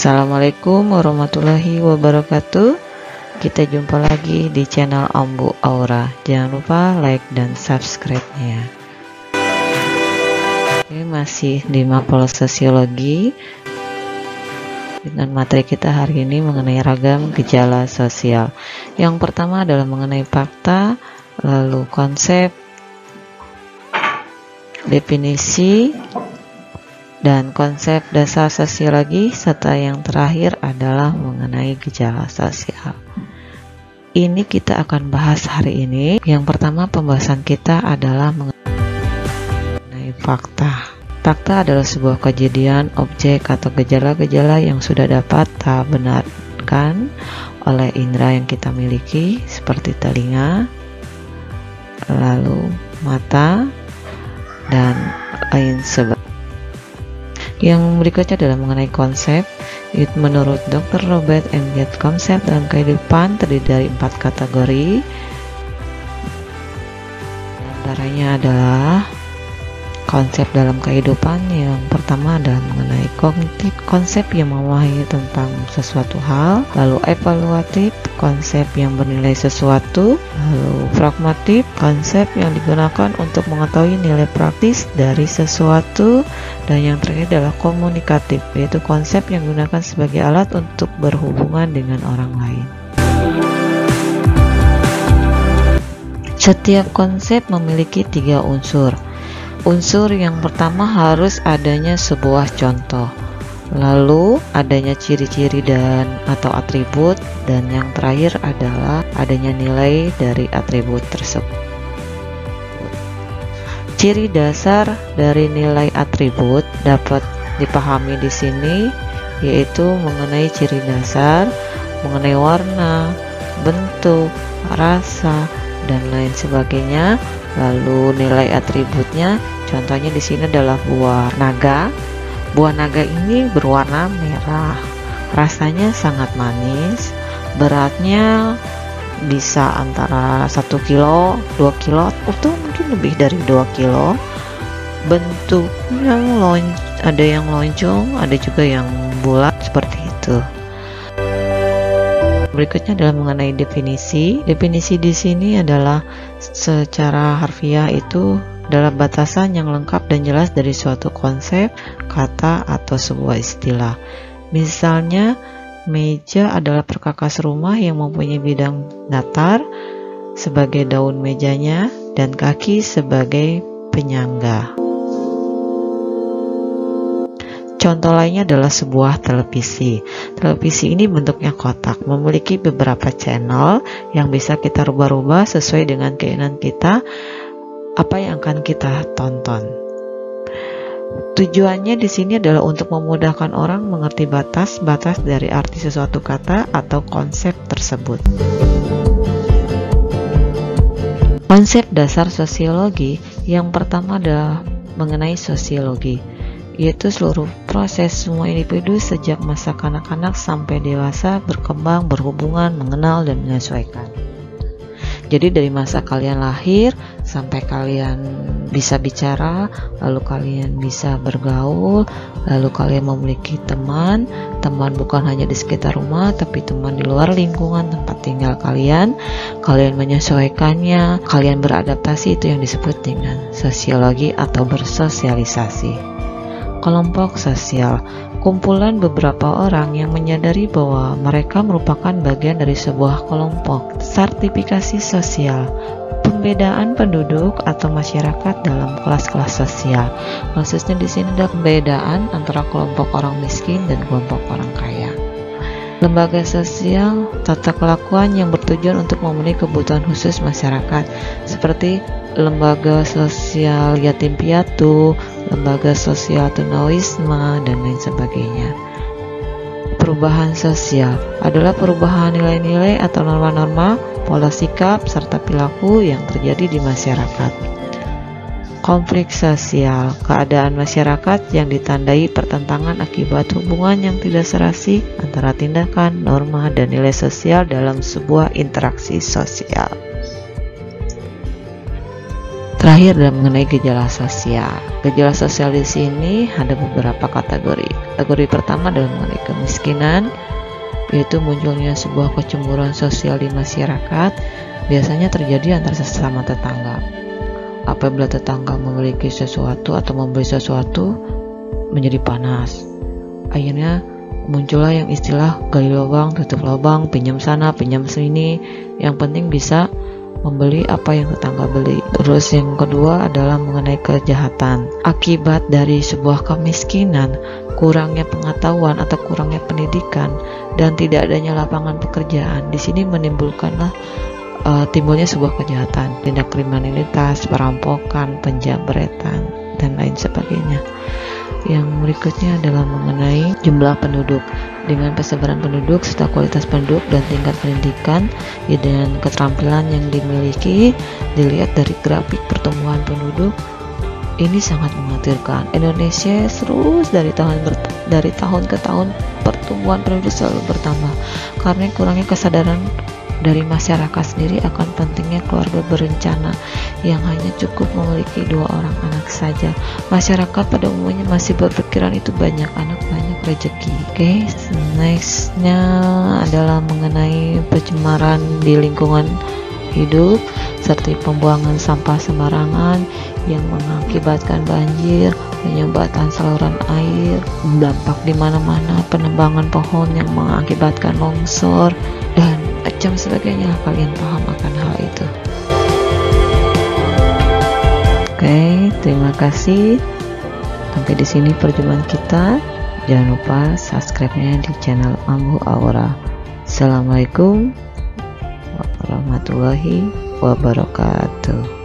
Assalamualaikum warahmatullahi wabarakatuh. Kita jumpa lagi di channel Ambu Aura. Jangan lupa like dan subscribe-nya. Oke, masih di mapel sosiologi. Dan materi kita hari ini mengenai ragam gejala sosial. Yang pertama adalah mengenai fakta, lalu konsep, definisi, dan konsep dasar sosiologi, serta yang terakhir adalah mengenai gejala sosial. Ini kita akan bahas hari ini. Yang pertama pembahasan kita adalah mengenai fakta. Fakta adalah sebuah kejadian, objek, atau gejala-gejala yang sudah dapat kita benarkan oleh indera yang kita miliki, seperti telinga, lalu mata, dan lain sebagainya. Yang berikutnya adalah mengenai konsep. Menurut Dr. Robert M. Gates, konsep dalam kehidupan terdiri dari 4 kategori. Antaranya adalah konsep dalam kehidupan. Yang pertama adalah mengenai kognitif, konsep yang memahami tentang sesuatu hal. Lalu evaluatif, konsep yang bernilai sesuatu. Lalu pragmatif, konsep yang digunakan untuk mengetahui nilai praktis dari sesuatu. Dan yang terakhir adalah komunikatif, yaitu konsep yang digunakan sebagai alat untuk berhubungan dengan orang lain. Setiap konsep memiliki 3 unsur. Unsur yang pertama harus adanya sebuah contoh, lalu adanya ciri-ciri dan atau atribut, dan yang terakhir adalah adanya nilai dari atribut tersebut. Ciri dasar dari nilai atribut dapat dipahami di sini, yaitu mengenai ciri dasar, mengenai warna, bentuk, rasa, dan lain sebagainya. Lalu nilai atributnya, contohnya di sini adalah buah naga. Buah naga ini berwarna merah, rasanya sangat manis, beratnya bisa antara 1 kilo, 2 kilo, atau mungkin lebih dari 2 kilo. Bentuknya ada yang lonjong, ada juga yang bulat seperti itu. Berikutnya adalah mengenai definisi. Definisi di sini adalah secara harfiah itu adalah batasan yang lengkap dan jelas dari suatu konsep, kata, atau sebuah istilah. Misalnya, meja adalah perkakas rumah yang mempunyai bidang datar sebagai daun mejanya dan kaki sebagai penyangga. Contoh lainnya adalah sebuah televisi. Televisi ini bentuknya kotak, memiliki beberapa channel yang bisa kita rubah-rubah sesuai dengan keinginan kita apa yang akan kita tonton. Tujuannya di sini adalah untuk memudahkan orang mengerti batas-batas dari arti sesuatu kata atau konsep tersebut. Konsep dasar sosiologi yang pertama adalah mengenai sosiologi, yaitu seluruh proses semua individu sejak masa kanak-kanak sampai dewasa berkembang, berhubungan, mengenal, dan menyesuaikan. Jadi dari masa kalian lahir sampai kalian bisa bicara, lalu kalian bisa bergaul, lalu kalian memiliki teman bukan hanya di sekitar rumah, tapi teman di luar lingkungan tempat tinggal kalian menyesuaikannya, kalian beradaptasi, itu yang disebut dengan sosiologi atau bersosialisasi. Kelompok sosial, kumpulan beberapa orang yang menyadari bahwa mereka merupakan bagian dari sebuah kelompok. Stratifikasi sosial, pembedaan penduduk atau masyarakat dalam kelas-kelas sosial. Khususnya di sini ada pembedaan antara kelompok orang miskin dan kelompok orang kaya. Lembaga sosial, tata kelakuan yang bertujuan untuk memenuhi kebutuhan khusus masyarakat, seperti lembaga sosial yatim piatu, lembaga sosial tunawisma, dan lain sebagainya. Perubahan sosial adalah perubahan nilai-nilai atau norma-norma, pola sikap, serta perilaku yang terjadi di masyarakat. Konflik sosial, keadaan masyarakat yang ditandai pertentangan akibat hubungan yang tidak serasi antara tindakan, norma, dan nilai sosial dalam sebuah interaksi sosial. Terakhir adalah mengenai gejala sosial. Gejala sosial di sini ada beberapa kategori. Kategori pertama adalah mengenai kemiskinan, yaitu munculnya sebuah kecemburuan sosial di masyarakat, biasanya terjadi antara sesama tetangga. Apabila tetangga memiliki sesuatu atau membeli sesuatu menjadi panas, akhirnya muncullah yang istilah gali lubang, tutup lubang, pinjam sana, pinjam sini, yang penting bisa membeli apa yang tetangga beli. Terus yang kedua adalah mengenai kejahatan. Akibat dari sebuah kemiskinan, kurangnya pengetahuan atau kurangnya pendidikan, dan tidak adanya lapangan pekerjaan, di sini menimbulkanlah timbulnya sebuah kejahatan, tindak kriminalitas, perampokan, penjambretan, dan lain sebagainya. Yang berikutnya adalah mengenai jumlah penduduk. Dengan persebaran penduduk serta kualitas penduduk dan tingkat pendidikan dan keterampilan yang dimiliki, dilihat dari grafik pertumbuhan penduduk, ini sangat mengkhawatirkan. Indonesia terus dari tahun ke tahun pertumbuhan penduduk selalu bertambah karena kurangnya kesadaran dari masyarakat sendiri akan pentingnya keluarga berencana yang hanya cukup memiliki 2 orang anak saja. Masyarakat pada umumnya masih berpikiran itu banyak anak banyak rezeki. Oke, nextnya adalah mengenai pencemaran di lingkungan hidup serta pembuangan sampah sembarangan yang mengakibatkan banjir, penyumbatan saluran air, dampak di mana-mana, penebangan pohon yang mengakibatkan longsor, dan macam sebagainya. Kalian paham akan hal itu. Oke, terima kasih. Sampai di sini perjumpaan kita. Jangan lupa subscribe-nya di channel Ambu Aura. Assalamualaikum warahmatullahi wabarakatuh.